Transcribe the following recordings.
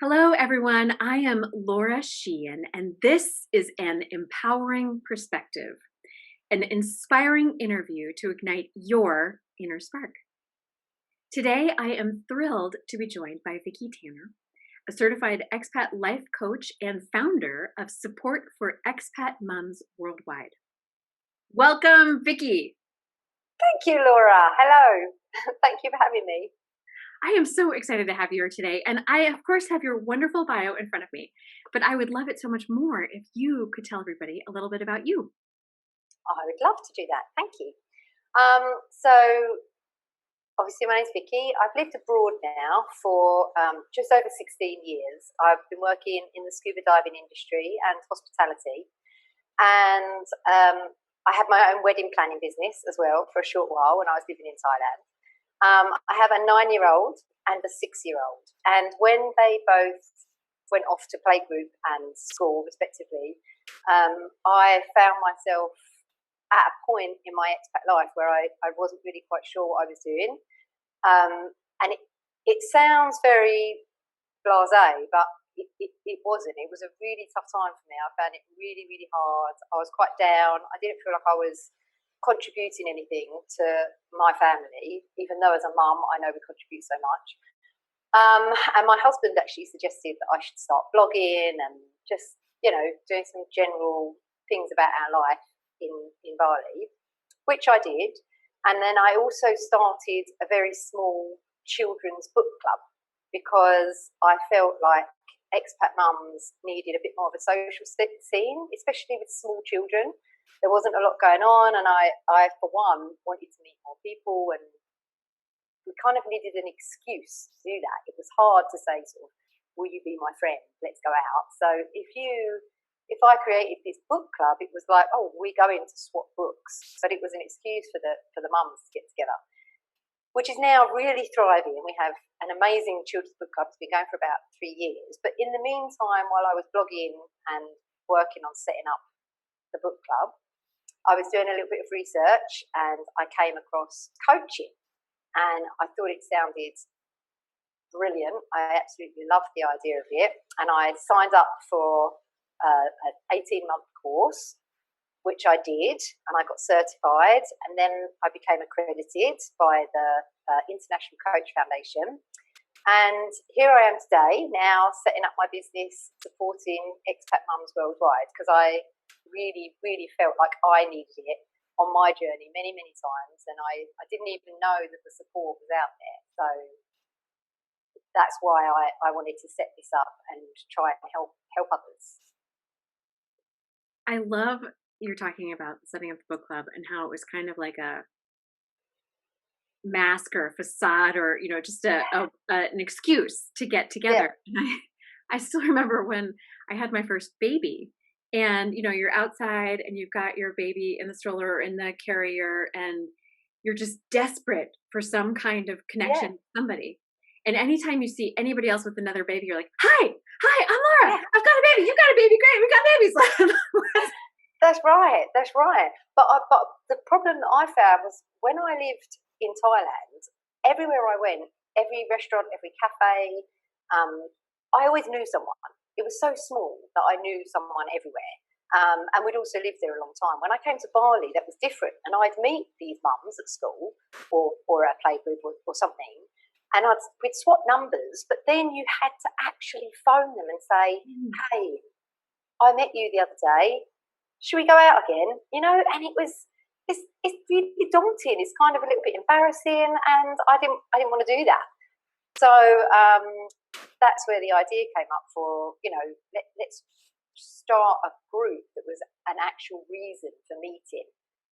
Hello, everyone. I am Laura Sheehan, and this is an empowering perspective, an inspiring interview to ignite your inner spark. Today, I am thrilled to be joined by Vici Tanner, a certified expat life coach and founder of Support for Expat Moms Worldwide. Welcome, Vici. Thank you, Laura. Hello. Thank you for having me. I am so excited to have you here today. And I, of course, have your wonderful bio in front of me, but I would love it so much more if you could tell everybody a little bit about you. I would love to do that. Thank you. So, obviously, my name's Vici. I've lived abroad now for just over 16 years. I've been working in the scuba diving industry and hospitality. And I had my own wedding planning business as well for a short while when I was living in Thailand. I have a 9-year-old and a 6-year-old. And when they both went off to playgroup and school, respectively, I found myself at a point in my expat life where I wasn't really quite sure what I was doing. And it sounds very blasé, but it wasn't. It was a really tough time for me. I found it really, really hard. I was quite down. I didn't feel like I was contributing anything to my family, even though as a mum, I know we contribute so much. And my husband actually suggested that I should start blogging and just, doing some general things about our life in Bali, which I did. And then I also started a very small children's book club because I felt like expat mums needed a bit more of a social scene, especially with small children. There wasn't a lot going on, and I, for one, wanted to meet more people, and we kind of needed an excuse to do that. It was hard to say, sort of, will you be my friend? Let's go out. So if I created this book club, it was like, oh, we're going to swap books. But it was an excuse for the mums to get together, which is now really thriving. We have an amazing children's book club. It's been going for about 3 years. But in the meantime, while I was blogging and working on setting up the book club, I was doing a little bit of research and I came across coaching, and I thought it sounded brilliant. I absolutely loved the idea of it, and I signed up for an 18-month course, which I did, and I got certified, and then I became accredited by the International Coach Foundation. And here I am today, now setting up my business, supporting expat mums worldwide, because I really, really felt like I needed it on my journey many, many times, and I didn't even know that the support was out there. So that's why I wanted to set this up and try and help others. I love you're talking about setting up the book club and how it was kind of like a mask or a facade, or just an excuse to get together. Yeah. And I still remember when I had my first baby, and you're outside and you've got your baby in the stroller or in the carrier, and you're just desperate for some kind of connection with somebody. And anytime you see anybody else with another baby, you're like, hi, I'm Laura. I've got a baby. You've got a baby. Great. We've got babies. That's right. But the problem that I found was when I lived in Thailand, everywhere I went, every restaurant, every cafe, I always knew someone. It was so small that I knew someone everywhere. And we'd also lived there a long time. When I came to Bali, that was different. And I'd meet these mums at school or a playgroup or something, and we'd swap numbers, but then you had to actually phone them and say, hey, I met you the other day. Should we go out again? And it's really daunting. It's kind of a little bit embarrassing, and I didn't want to do that. So that's where the idea came up for, let's start a group that was an actual reason for meeting,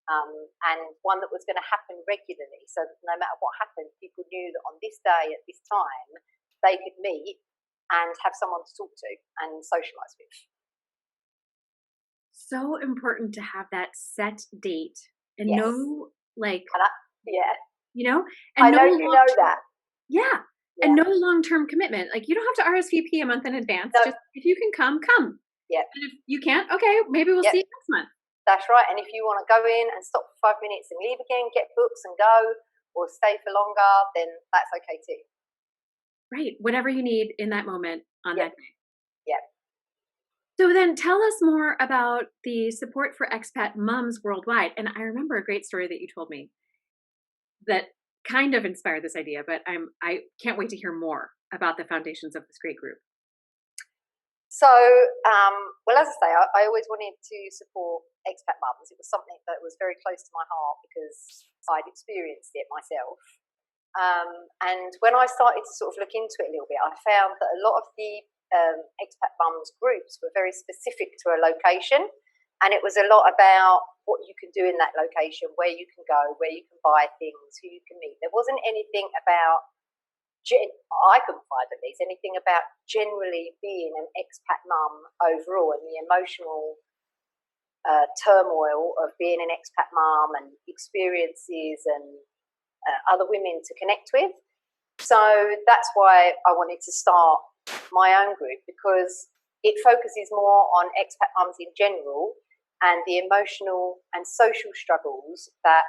and one that was going to happen regularly, so that no matter what happened, people knew that on this day at this time they could meet and have someone to talk to and socialise with. So important to have that set date and no, like, and I know you know that. Yeah. And no long-term commitment. Like, you don't have to RSVP a month in advance. No. Just if you can come. Yeah. And if you can't, okay, maybe we'll see you next month. That's right. And if you want to go in and stop for 5 minutes and leave again, get books and go, or stay for longer, then that's okay too. right, whatever you need in that moment on Yep, that day. yep. So then tell us more about the support for expat moms worldwide. And I remember a great story that you told me that kind of inspired this idea, but I can't wait to hear more about the foundations of this great group. So, well, as I say, I always wanted to support expat mums. It was something that was very close to my heart because I'd experienced it myself. And when I started to sort of look into it a little bit, I found that a lot of the expat mums groups were very specific to a location, and it was a lot about what you can do in that location, where you can go, where you can buy things, who you can meet. There wasn't anything about I couldn't find at least anything about generally being an expat mum overall and the emotional turmoil of being an expat mum and experiences and other women to connect with. So that's why I wanted to start my own group, because it focuses more on expat mums in general and the emotional and social struggles that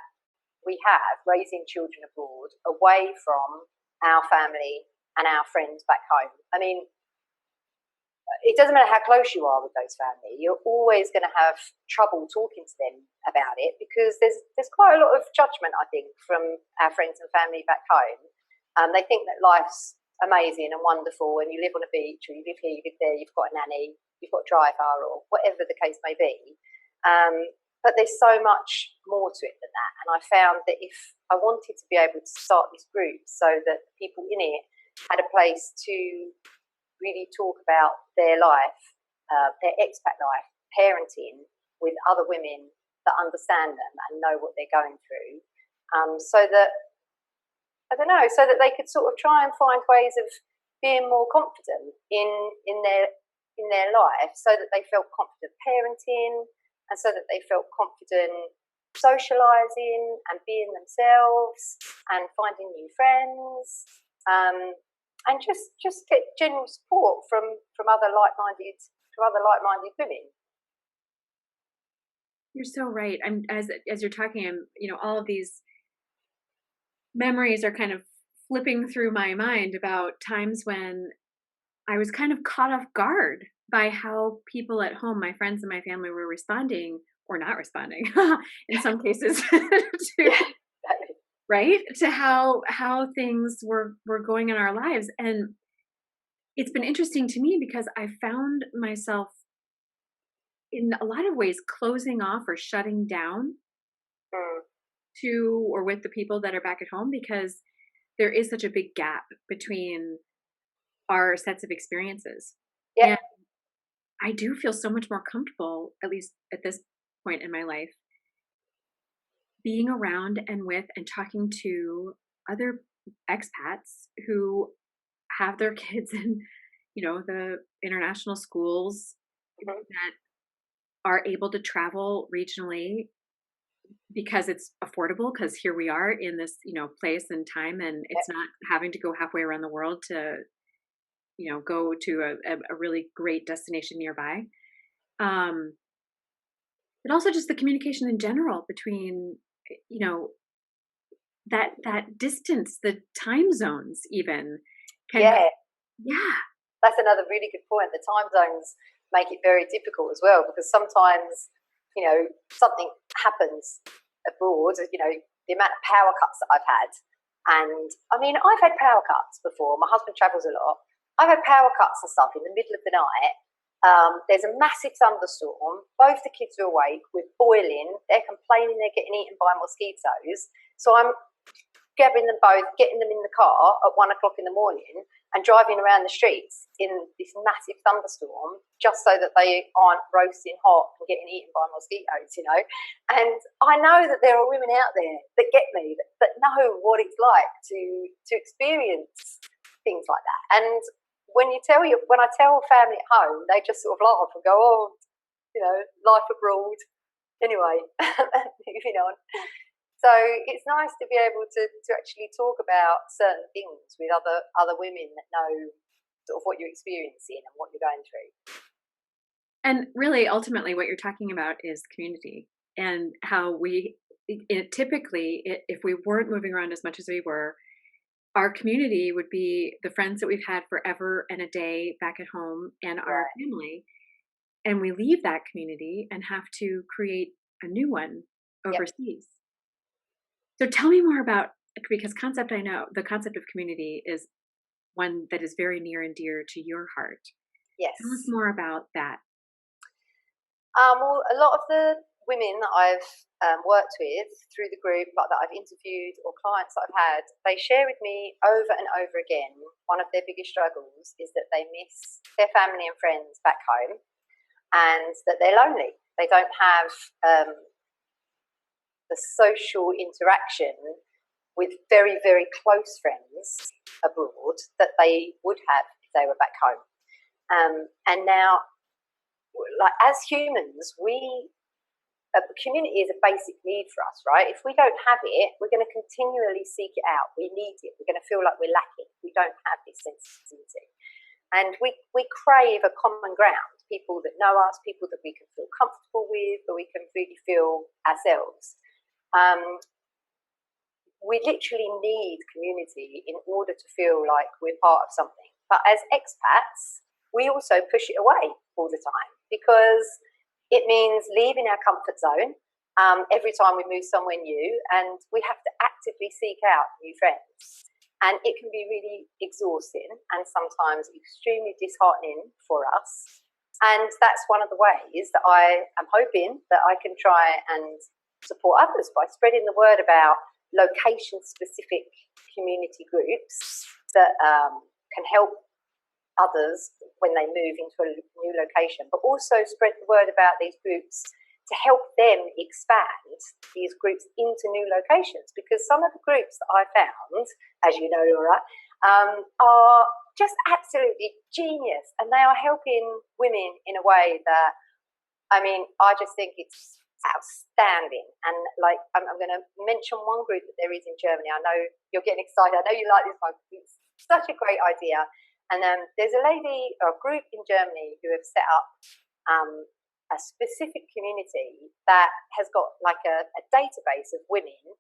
we have raising children abroad away from our family and our friends back home. I mean, it doesn't matter how close you are with those family, you're always going to have trouble talking to them about it because there's quite a lot of judgment, I think, from our friends and family back home. They think that life's amazing and wonderful and you live on a beach or you live here, you live there, you've got a nanny, you've got a driver or whatever the case may be. But there's so much more to it than that. And I found that if I wanted to be able to start this group so that the people in it had a place to really talk about their life, their expat life, parenting with other women that understand them and know what they're going through, so that, I don't know, so that they could sort of try and find ways of being more confident in their life, so that they felt confident parenting, and so that they felt confident socializing and being themselves and finding new friends, and just get general support from other like-minded women. You're so right. I'm as you're talking, all of these memories are kind of flipping through my mind about times when I was kind of caught off guard by how people at home, my friends and my family, were responding or not responding in some cases to, Yeah, right, to how things were going in our lives. And it's been interesting to me because I found myself in a lot of ways closing off or shutting down mm, to or with the people that are back at home because there is such a big gap between our sets of experiences. yeah, And I do feel so much more comfortable, at least at this point in my life, being around and with and talking to other expats who have their kids in, the international schools mm-hmm, that are able to travel regionally because it's affordable because here we are in this, place and time and yeah, it's not having to go halfway around the world to, go to a really great destination nearby. Um, but also just the communication in general between, you know, that distance, the time zones even can yeah. yeah. That's another really good point. The time zones make it very difficult as well because sometimes, something happens abroad, the amount of power cuts that I've had. And I mean, I've had power cuts before. My husband travels a lot. I've had power cuts and stuff in the middle of the night. There's a massive thunderstorm. Both the kids are awake. We're boiling. They're complaining they're getting eaten by mosquitoes. So I'm grabbing them both, getting them in the car at 1 o'clock in the morning and driving around the streets in this massive thunderstorm just so that they aren't roasting hot and getting eaten by mosquitoes. And I know that there are women out there that get me, that know what it's like to experience things like that. And when I tell family at home, they just sort of laugh and go, oh, life abroad. Anyway, moving on. So it's nice to be able to actually talk about certain things with other women that know sort of what you're experiencing and what you're going through. And really, ultimately, what you're talking about is community and how typically, if we weren't moving around as much as we were, our community would be the friends that we've had forever and a day back at home and our Right. family. And we leave that community and have to create a new one Yep. overseas. So tell me more about, because concept I know the concept of community is one that is very near and dear to your heart. Tell us Yes. more about that. Well, a lot of the women that I've worked with through the group, like that I've interviewed, or clients that I've had, they share with me over and over again one of their biggest struggles is that they miss their family and friends back home, and that they're lonely. They don't have the social interaction with very, very close friends abroad that they would have if they were back home. And now, like as humans, community is a basic need for us, right? If we don't have it, we're going to continually seek it out. We need it. We're going to feel like we're lacking. We don't have this sensitivity. And we crave a common ground, people that know us, people that we can feel comfortable with, or we can really feel ourselves. We literally need community in order to feel like we're part of something. But as expats, we also push it away all the time because it means leaving our comfort zone every time we move somewhere new, and we have to actively seek out new friends. And it can be really exhausting and sometimes extremely disheartening for us. And that's one of the ways that I am hoping that I can try and support others by spreading the word about location-specific community groups that can help others when they move into a new location, but also spread the word about these groups to help them expand these groups into new locations. Because some of the groups that I found, as you know, Laura, are just absolutely genius, and they are helping women in a way that, I mean, I just think it's outstanding. And like, I'm going to mention one group that there is in Germany. I know you're getting excited. I know you like this one. It's such a great idea. And there's a lady or a group in Germany who have set up a specific community that has got like a database of women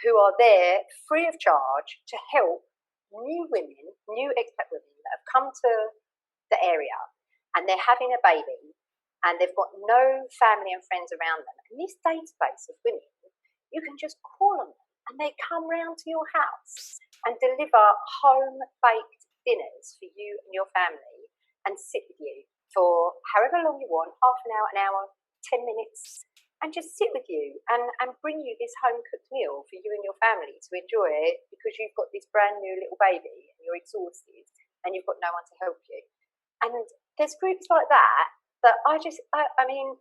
who are there free of charge to help new women, new expat women that have come to the area and they're having a baby and they've got no family and friends around them. And this database of women, you can just call on them and they come round to your house and deliver home-baked dinners for you and your family and sit with you for however long you want, half an hour, 10 minutes, and just sit with you and bring you this home-cooked meal for you and your family to enjoy it because you've got this brand new little baby and you're exhausted and you've got no one to help you. And there's groups like that I mean,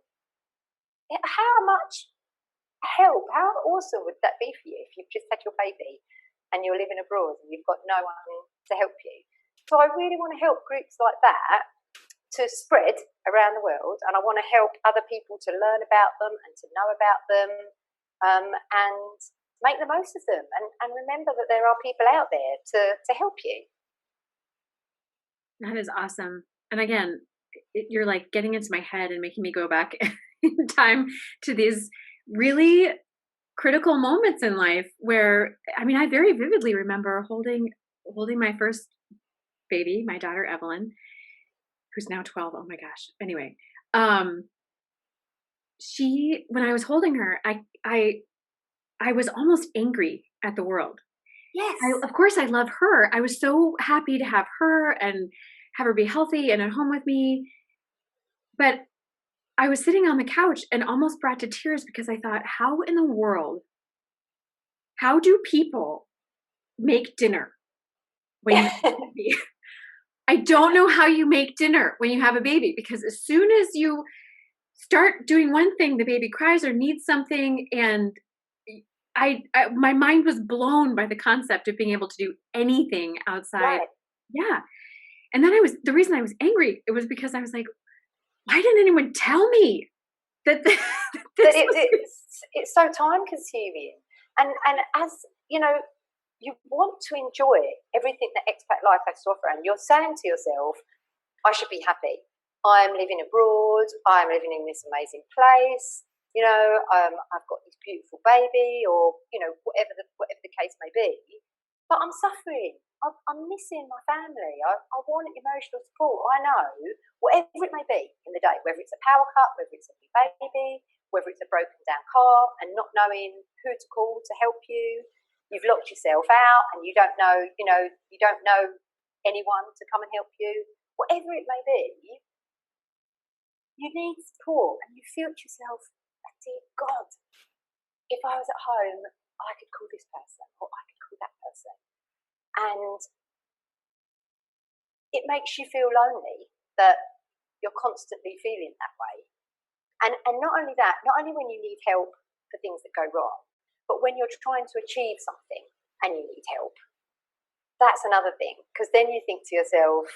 how much help, how awesome would that be for you if you've just had your baby and you're living abroad and you've got no one to help you? So I really want to help groups like that to spread around the world, and I want to help other people to learn about them and to know about them, and make the most of them, and remember that there are people out there to help you. That is awesome. And again, you're like getting into my head and making me go back in time to these really critical moments in life where, I mean, I very vividly remember holding my first baby, my daughter Evelyn, who's now 12. Oh my gosh. Anyway, when I was holding her, I was almost angry at the world. Yes. Of course I love her. I was so happy to have her and have her be healthy and at home with me. But I was sitting on the couch and almost brought to tears because I thought, how in the world, how do people make dinner when you have a baby? I don't know how you make dinner when you have a baby, because as soon as you start doing one thing, the baby cries or needs something. And my mind was blown by the concept of being able to do anything outside. Right. Yeah. And then the reason I was angry, it was because I was like, why didn't anyone tell me that it's so time consuming, and as you know, you want to enjoy everything that expat life has to offer, and you're saying to yourself, I should be happy, I'm living abroad, I'm living in this amazing place, you know, I've got this beautiful baby, or you know, whatever the case may be. but I'm suffering. I'm missing my family. I want emotional support. I know, whatever it may be in the day, whether it's a power cut, whether it's a new baby, whether it's a broken down car and not knowing who to call to help you, you've locked yourself out and you don't know, you don't know anyone to come and help you, whatever it may be, you need support and you feel to yourself, dear God, if I was at home, I could call this person or I could call that person. And it makes you feel lonely that you're constantly feeling that way. And not only that, not only when you need help for things that go wrong, but when you're trying to achieve something and you need help, that's another thing. Because then you think to yourself,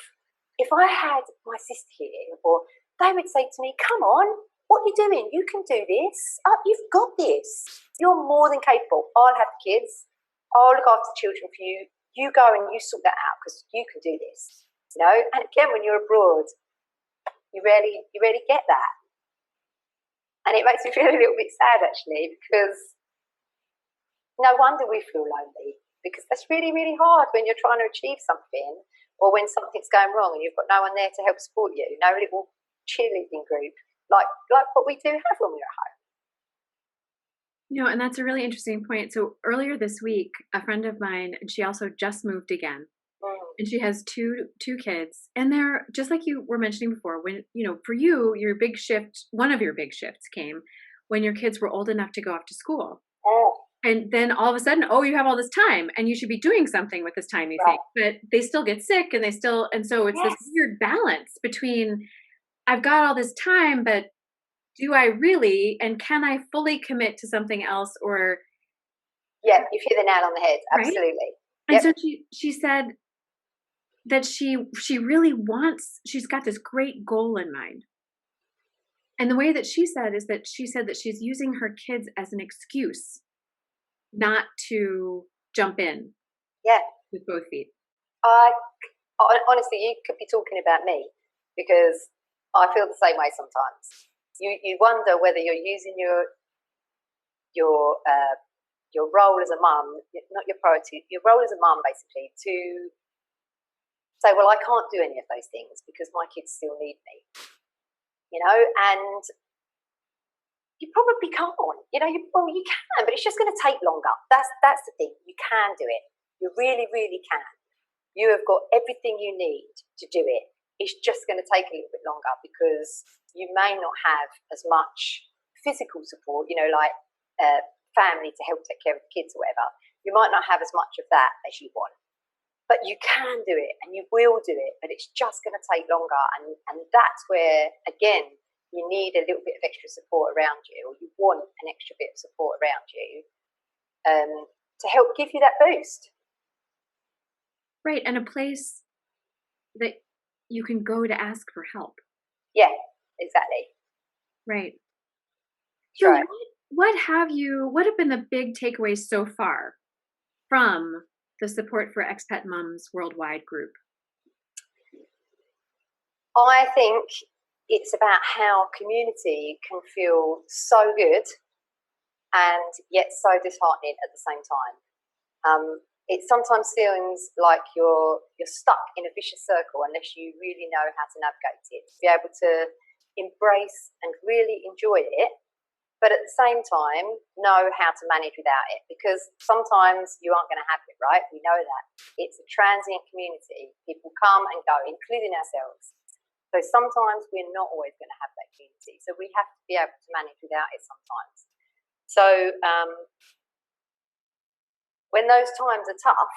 if I had my sister here, or they would say to me, come on, what are you doing? You can do this. Oh, you've got this. You're more than capable. I'll have the kids. I'll look after the children for you. You go and you sort that out because you can do this. And again, when you're abroad, you rarely get that. And it makes me feel a little bit sad, actually, because no wonder we feel lonely, because that's really, really hard when you're trying to achieve something or when something's going wrong and you've got no one there to help support you, no little cheerleading group like what we do have when we're at home. And that's a really interesting point. So earlier this week, a friend of mine, and she also just moved again, and she has two kids, and they're just like you were mentioning before. When for you, one of your big shifts came when your kids were old enough to go off to school, and then all of a sudden, you have all this time, and you should be doing something with this time. You think, but they still get sick, and so it's this weird balance between I've got all this time, but do I really, and can I fully commit to something else? Or you've hit the nail on the head. Absolutely. Right? And so she said that she really wants, she's got this great goal in mind. And the way that she said that she's using her kids as an excuse not to jump in with both feet. Honestly, you could be talking about me, because I feel the same way sometimes. You wonder whether you're using your role as a mum, not your priority, your role as a mum, basically, to say, well, I can't do any of those things because my kids still need me, and you probably can't. You can, but it's just going to take longer. That's the thing. You can do it. You really, really can. You have got everything you need to do it. It's just going to take a little bit longer because you may not have as much physical support, like family to help take care of the kids or whatever. You might not have as much of that as you want. But you can do it and you will do it, but it's just going to take longer. And that's where, again, you need a little bit of extra support around you, or you want an extra bit of support around you to help give you that boost. Right, and a place that you can go to ask for help. Yeah, exactly. Right. So right. What have been the big takeaways so far from the Support for Expat Mums Worldwide group? I think it's about how community can feel so good and yet so disheartening at the same time. It sometimes feels like you're stuck in a vicious circle unless you really know how to navigate it, to be able to embrace and really enjoy it, but at the same time know how to manage without it, because sometimes you aren't going to have it, right? We know that. It's a transient community. People come and go, including ourselves. So sometimes we're not always going to have that community. So we have to be able to manage without it sometimes. So when those times are tough,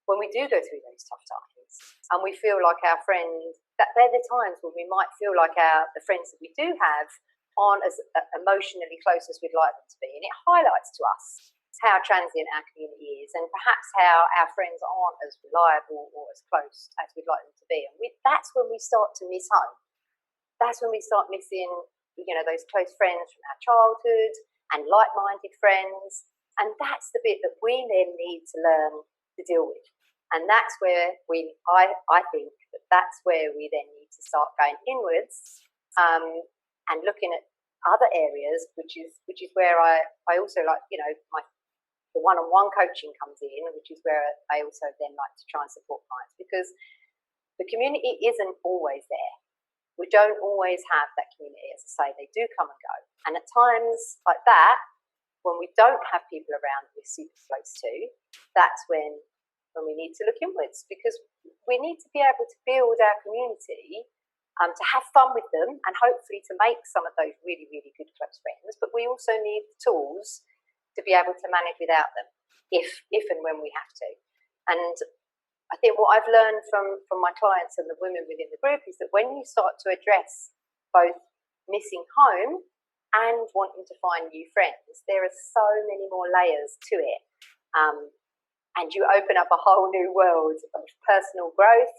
when we do go through those tough times and we feel like our friends, that they're the times when we might feel like the friends that we do have aren't as emotionally close as we'd like them to be. And it highlights to us how transient our community is, and perhaps how our friends aren't as reliable or as close as we'd like them to be. And that's when we start to miss home. That's when we start missing, those close friends from our childhood and like-minded friends. And that's the bit that we then need to learn to deal with. And that's where I think that's where we then need to start going inwards and looking at other areas, which is where I also like, the one-on-one coaching comes in, which is where I also then like to try and support clients, because the community isn't always there. We don't always have that community. As I say, they do come and go. And at times like that, when we don't have people around that we're super close to, that's when we need to look inwards, because we need to be able to build our community, to have fun with them, and hopefully to make some of those really, really good close friends. But we also need the tools to be able to manage without them, if and when we have to. And I think what I've learned from my clients and the women within the group is that when you start to address both missing home and wanting to find new friends, there are so many more layers to it. And you open up a whole new world of personal growth,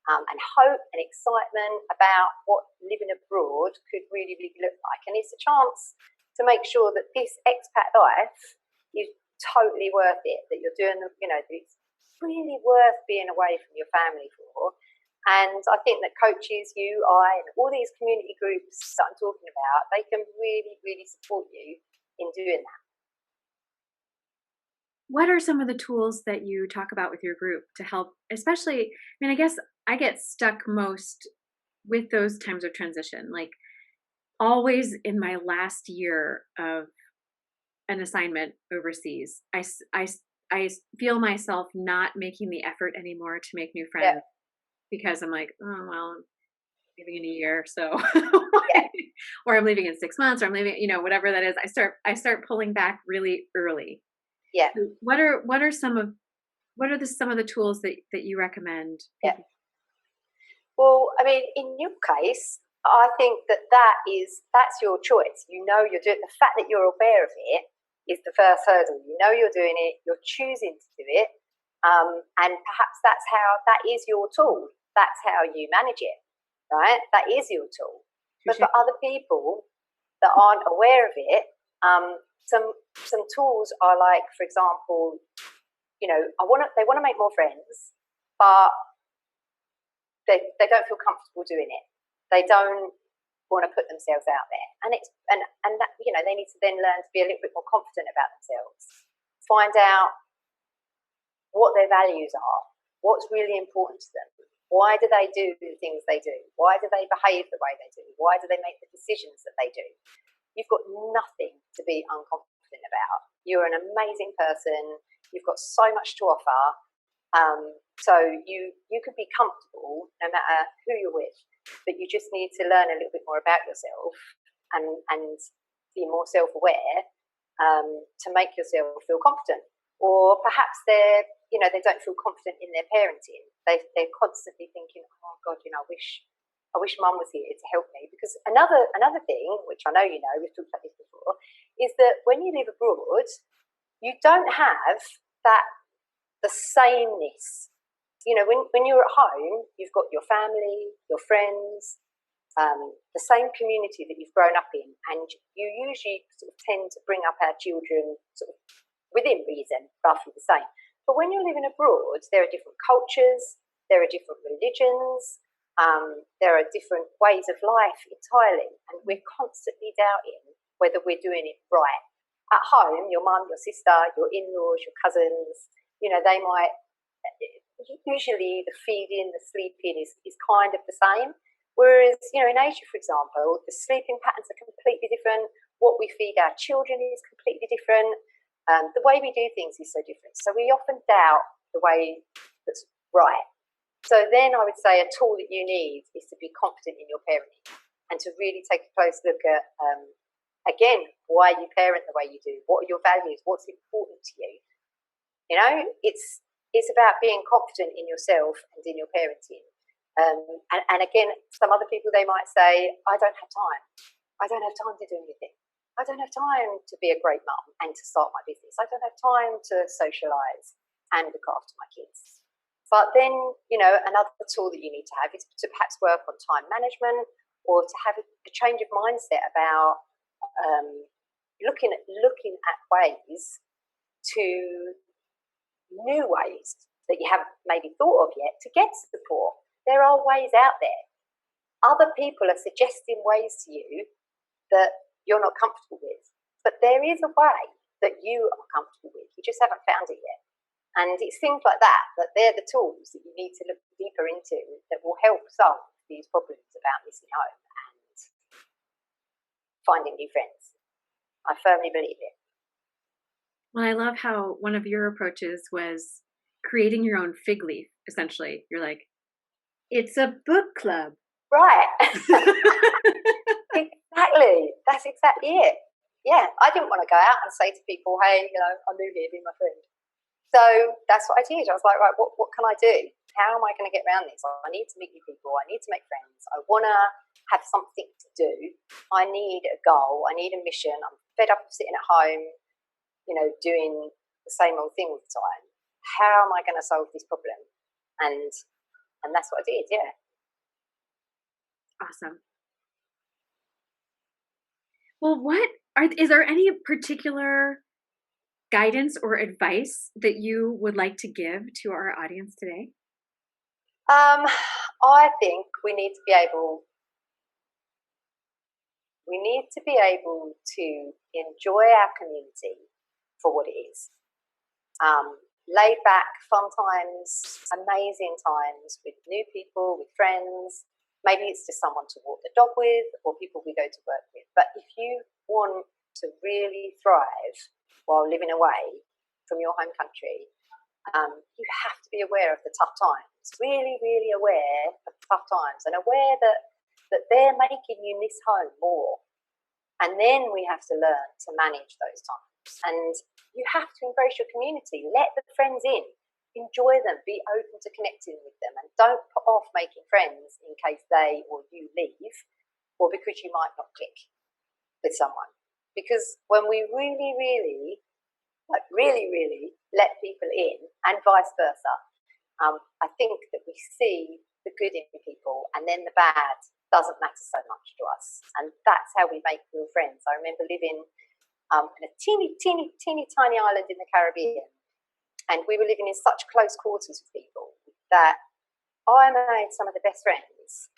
and hope and excitement about what living abroad could really, really look like. And it's a chance to make sure that this expat life is totally worth it, that you're doing, that it's really worth being away from your family for. And I think that coaches, you, I, and all these community groups that I'm talking about, they can really, really support you in doing that. What are some of the tools that you talk about with your group to help, especially, I mean, I guess I get stuck most with those times of transition, like always in my last year of an assignment overseas, I feel myself not making the effort anymore to make new friends, Yeah, because I'm like, oh, well, I'm leaving in a year. So, yeah, or I'm leaving in 6 months, or I'm leaving, whatever that is. I start pulling back really early. yeah, So what are some of the tools that you recommend yeah. people? Well, I mean, in your case, I think that's your choice. You're doing, the fact that you're aware of it is the first hurdle. You're doing it, you're choosing to do it, and perhaps that is your tool. That's how you manage it, right? That is your tool. But Touche. for other people that aren't aware of it, some tools are like, for example, they want to make more friends, but they don't feel comfortable doing it. They don't want to put themselves out there, and that they need to then learn to be a little bit more confident about themselves. Find out what their values are, what's really important to them. Why do they do the things they do? Why do they behave the way they do? Why do they make the decisions that they do? You've got nothing to be unconfident about. You're an amazing person. You've got so much to offer. So you could be comfortable no matter who you're with, but you just need to learn a little bit more about yourself and be more self-aware, to make yourself feel confident. Or perhaps they don't feel confident in their parenting. They're constantly thinking, oh God, I wish mum was here to help me. Because another thing, which I know we've talked about this before, is that when you live abroad, you don't have the sameness. When you're at home, you've got your family, your friends, the same community that you've grown up in, and you usually sort of tend to bring up our children sort of within reason, roughly the same. But when you're living abroad, there are different cultures, there are different religions, there are different ways of life entirely, and we're constantly doubting whether we're doing it right. At home, your mum, your sister, your in-laws, your cousins, they might, usually the feeding, the sleeping is kind of the same. Whereas, in Asia, for example, the sleeping patterns are completely different. What we feed our children is completely different. The way we do things is so different. So we often doubt the way that's right. So then I would say a tool that you need is to be confident in your parenting and to really take a close look at, again, why you parent the way you do. What are your values? What's important to you? It's about being confident in yourself and in your parenting. And again, some other people, they might say, I don't have time. I don't have time to do anything. I don't have time to be a great mum and to start my business. I don't have time to socialise and look after my kids. But then, another tool that you need to have is to perhaps work on time management, or to have a change of mindset about looking at ways to new ways that you haven't maybe thought of yet to get support. There are ways out there. Other people are suggesting ways to you that you're not comfortable with, but there is a way that you are comfortable with. We just haven't found it yet. And it's things like that, that they're the tools that you need to look deeper into that will help solve these problems about missing home and finding new friends. I firmly believe it. Well, I love how one of your approaches was creating your own fig leaf, essentially. You're like, it's a book club. Right. Exactly. That's exactly it. Yeah, I didn't want to go out and say to people, hey, I'm new here, be my friend. So that's what I did. I was like, right, what can I do? How am I going to get around this? I need to meet new people. I need to make friends. I want to have something to do. I need a goal. I need a mission. I'm fed up of sitting at home, doing the same old thing all the time. How am I going to solve this problem? And that's what I did, yeah. Awesome. Well, is there any particular guidance or advice that you would like to give to our audience today? I think we need to be able to enjoy our community for what it is. Laid back, fun times, amazing times with new people, with friends. Maybe it's just someone to walk the dog with or people we go to work with. But if you want to really thrive while living away from your home country, you have to be aware of the tough times, really, really aware of the tough times and aware that they're making you miss home more. And then we have to learn to manage those times. And you have to embrace your community. Let the friends in. Enjoy them. Be open to connecting with them. And don't put off making friends in case they or you leave or because you might not click with someone. Because when we really, really let people in and vice versa, I think that we see the good in people and then the bad doesn't matter so much to us. And that's how we make real friends. I remember living in a teeny tiny island in the Caribbean, and we were living in such close quarters with people that I made some of the best friends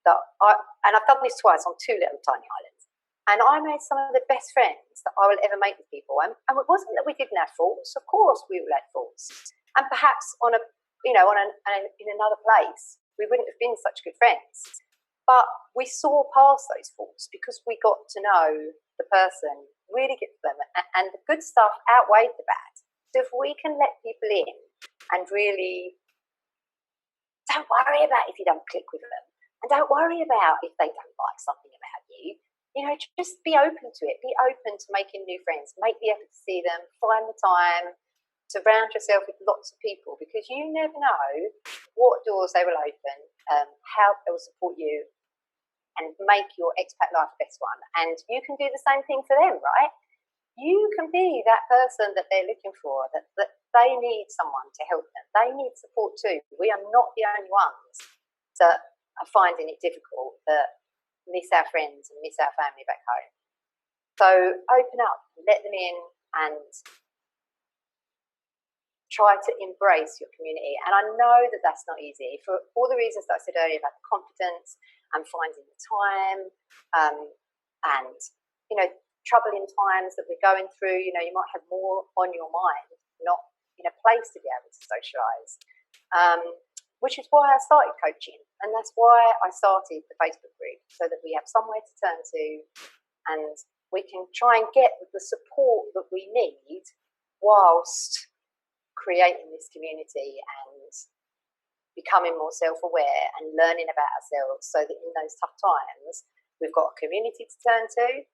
and I've done this twice on 2 little tiny islands, and I made some of the best friends that I will ever make with people. And it wasn't that we didn't have faults. Of course we all had faults, and perhaps in another place we wouldn't have been such good friends. But we saw past those faults because we got to know the person, really get to them, and the good stuff outweighed the bad. So if we can let people in and really don't worry about if you don't click with them, and don't worry about if they don't like something about you, just be open to it. Be open to making new friends. Make the effort to see them. Find the time. Surround yourself with lots of people because you never know what doors they will open, how they will support you, and make your expat life the best one. And you can do the same thing for them, right? You can be that person that they're looking for, that they need someone to help them. They need support too. We are not the only ones that are finding it difficult, that miss our friends and miss our family back home. So open up, let them in, and try to embrace your community. And I know that that's not easy for all the reasons that I said earlier about the confidence and finding the time, and troubling times that we're going through. You might have more on your mind, not in a place to be able to socialise, which is why I started coaching, and that's why I started the Facebook group, so that we have somewhere to turn to and we can try and get the support that we need whilst creating this community and becoming more self-aware and learning about ourselves, so that in those tough times we've got a community to turn to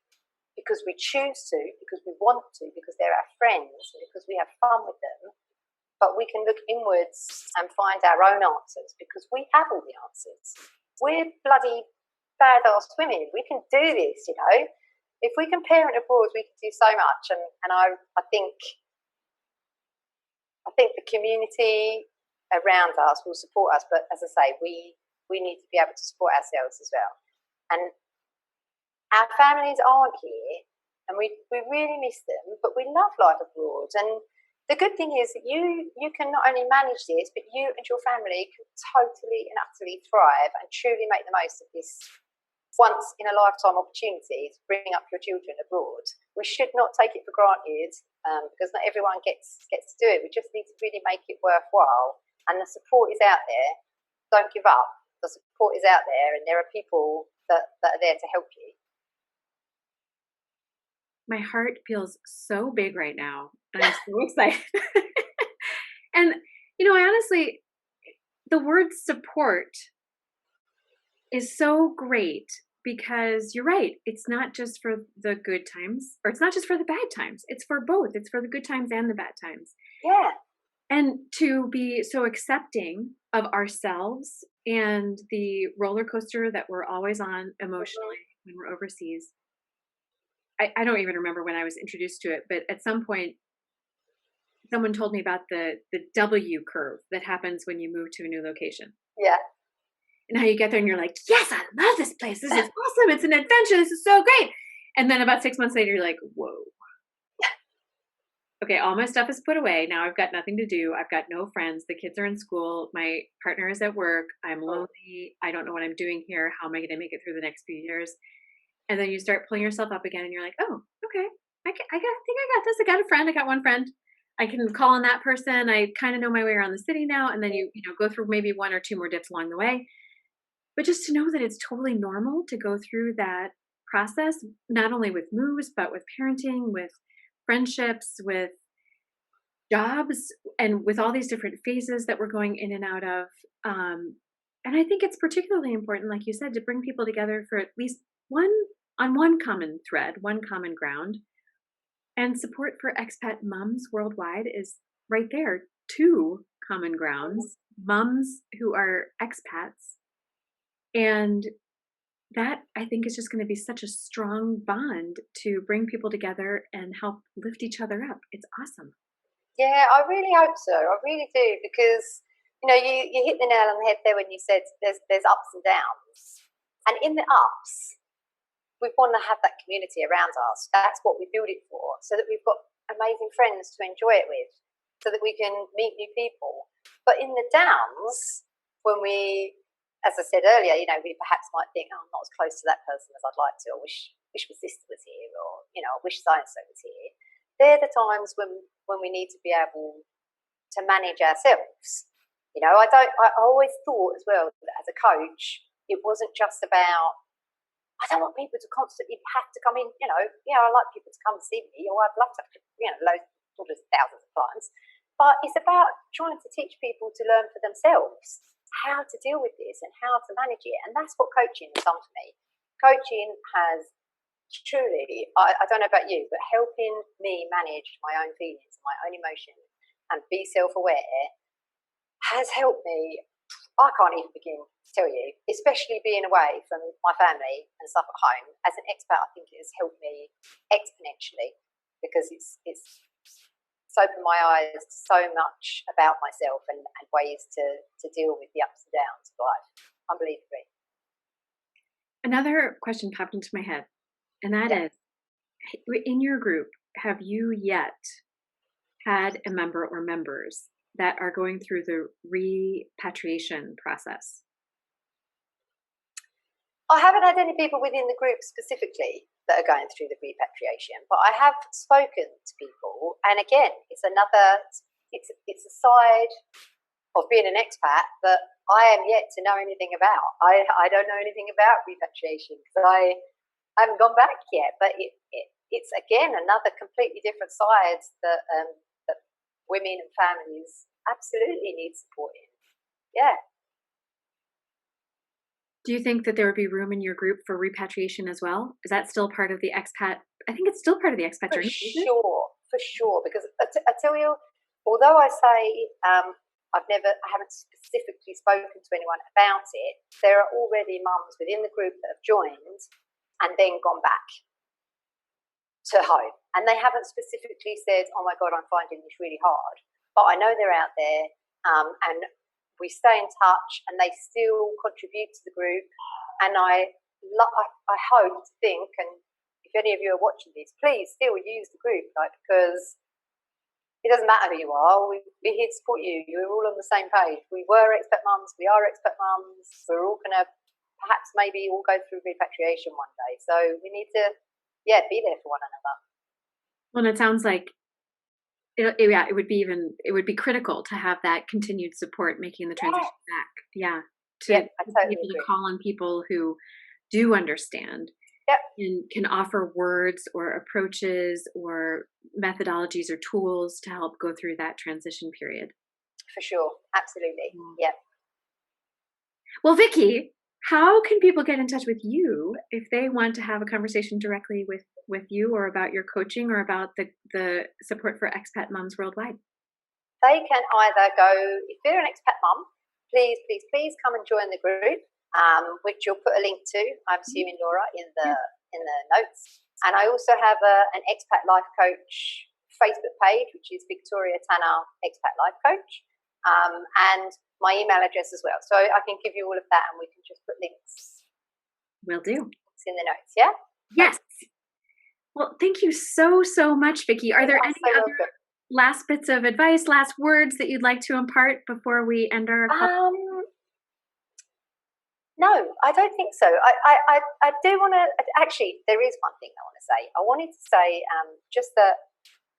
because we choose to, because we want to, because they're our friends, and because we have fun with them. But we can look inwards and find our own answers because we have all the answers. We're bloody badass women. We can do this, If we can parent abroad, we can do so much. And I think the community around us will support us, but as I say, we need to be able to support ourselves as well. And our families aren't here, and we really miss them, but we love life abroad. And the good thing is that you can not only manage this, but you and your family can totally and utterly thrive and truly make the most of this once in a lifetime opportunity to bring up your children abroad. We should not take it for granted because not everyone gets to do it. We just need to really make it worthwhile, and the support is out there. Don't give up. The support is out there, and there are people that are there to help you. My heart feels so big right now, and I'm so excited. And, I honestly, the word support is so great because you're right. It's not just for the good times, or it's not just for the bad times. It's for both. It's for the good times and the bad times. Yeah. And to be so accepting of ourselves and the roller coaster that we're always on emotionally when we're overseas. I don't even remember when I was introduced to it, but at some point, someone told me about the W curve that happens when you move to a new location. Yeah. And how you get there and you're like, yes, I love this place. This is awesome. It's an adventure. This is so great. And then about 6 months later, you're like, whoa. Okay, all my stuff is put away. Now I've got nothing to do. I've got no friends. The kids are in school. My partner is at work. I'm lonely. I don't know what I'm doing here. How am I going to make it through the next few years? And then you start pulling yourself up again and you're like, oh, okay. I think I got this. I got a friend. I got one friend. I can call on that person. I kind of know my way around the city now. And then you go through maybe one or two more dips along the way. But just to know that it's totally normal to go through that process, not only with moves, but with parenting, with friendships, with jobs, and with all these different phases that we're going in and out of. And I think it's particularly important, like you said, to bring people together for at least one common thread, one common ground. And support for expat moms worldwide is right there. Two common grounds, moms who are expats. And that, I think, is just going to be such a strong bond to bring people together and help lift each other up. It's awesome. Yeah, I really hope so. I really do, because you hit the nail on the head there when you said there's ups and downs, and in the ups, we want to have that community around us. That's what we build it for, so that we've got amazing friends to enjoy it with, so that we can meet new people. But in the downs, when we, as I said earlier, we perhaps might think, oh, I'm not as close to that person as I'd like to, or wish my sister was here, or I wish so and so was here. They're the times when we need to be able to manage ourselves. I always thought as well that as a coach, it wasn't just about, I don't want people to constantly have to come in, I like people to come and see me, or I'd love to, loads, thousands of clients. But it's about trying to teach people to learn for themselves how to deal with this and how to manage it. And that's what coaching has done for me. Coaching has truly, I don't know about you, but helping me manage my own feelings, my own emotions, and be self-aware has helped me. I can't even begin to tell you, especially being away from my family and stuff at home. As an expat, I think it has helped me exponentially, because it's opened my eyes to so much about myself and ways to deal with the ups and downs of life. Unbelievably. Another question popped into my head, and that is, in your group, have you yet had a member or members that are going through the repatriation process? I haven't had any people within the group specifically that are going through the repatriation, but I have spoken to people, and again, it's a side of being an expat that I am yet to know anything about. I don't know anything about repatriation because I haven't gone back yet, but it's again another completely different side that women and families absolutely need support in. Yeah. Do you think that there would be room in your group for repatriation as well? Is that still part of the expat? I think it's still part of the expat journey. For sure. Because I tell you, although I say I haven't specifically spoken to anyone about it, there are already mums within the group that have joined and then gone back to home. And they haven't specifically said, oh my God, I'm finding this really hard. But I know they're out there, and we stay in touch, and they still contribute to the group. And I hope to think, and if any of you are watching this, please still use the group, because it doesn't matter who you are. We're here to support you. You're all on the same page. We were expat mums. We are expat mums. We're all going to perhaps maybe all go through repatriation one day. So we need to, be there for one another. Well, it sounds like yeah, it would be critical to have that continued support making the transition Yeah, back. Yeah, to yeah, I be totally able to agree. call on people who do understand Yep, and can offer words or approaches or methodologies or tools to help go through that transition period. for sure, absolutely. Yeah. Yeah. Well, Vicky, how can people get in touch with you if they want to have a conversation directly with you or about your coaching or about the support for expat moms worldwide? They can either go, if they're an expat mum, please, please, please come and join the group, which you'll put a link to, I'm Mhm. assuming, Laura, Yeah. in the notes. And I also have an expat life coach Facebook page, which is Victoria Tanner Expat Life Coach, and my email address as well. So I can give you all of that, and we can just put links Will do. in the notes. Yeah. Yes. Well, thank you so, so much, Vicky. Are You there are any so other welcome. last bits of advice, last words that you'd like to impart before we end our call? No, I don't think so. I do want to, actually, there is one thing I want to say. I wanted to say just that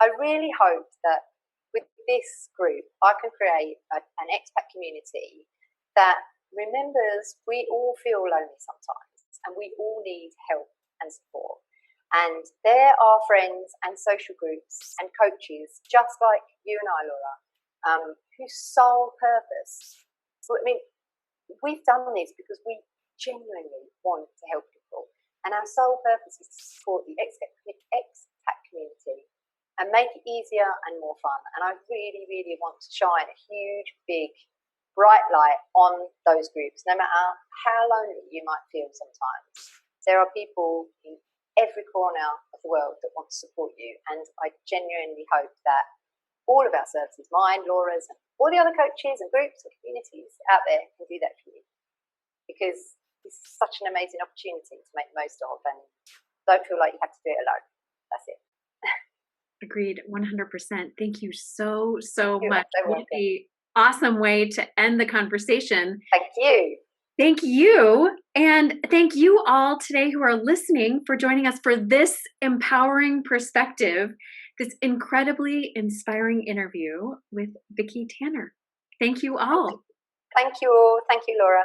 I really hope that with this group, I can create an expat community that remembers we all feel lonely sometimes and we all need help and support. And there are friends and social groups and coaches, just like you and I, Laura, whose sole purpose, so, I mean, we've done this because we genuinely want to help people. And our sole purpose is to support the expat community and make it easier and more fun. And I really, really want to shine a huge, big, bright light on those groups, no matter how lonely you might feel sometimes. There are people in every corner of the world that want to support you. And I genuinely hope that all of our services, mine, Laura's, and all the other coaches and groups and communities out there can do that for you. Because this is such an amazing opportunity to make the most of, and don't feel like you have to do it alone. That's it. Agreed, 100%. Thank you so, so You much. are so What welcome. an awesome way to end the conversation. Thank you. Thank you. And thank you all today who are listening for joining us for this empowering perspective, this incredibly inspiring interview with Vicky Tanner. Thank you all. Thank you all. Thank you, Laura.